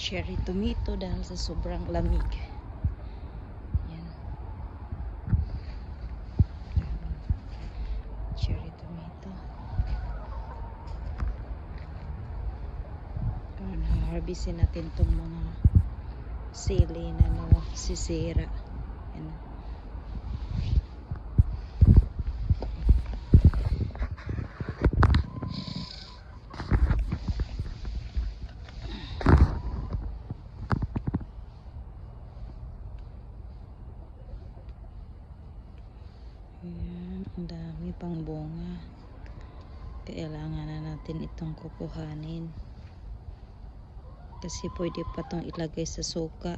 cherry tomato dahil sa sobrang lamig. Yan. Cherry tomato. Harvestin natin tong mga sili na sisira. Yan. Ayan, ang dami pang bunga. Kailangan na natin itong kukuhanin. Kasi pwede pa itong ilagay sa suka.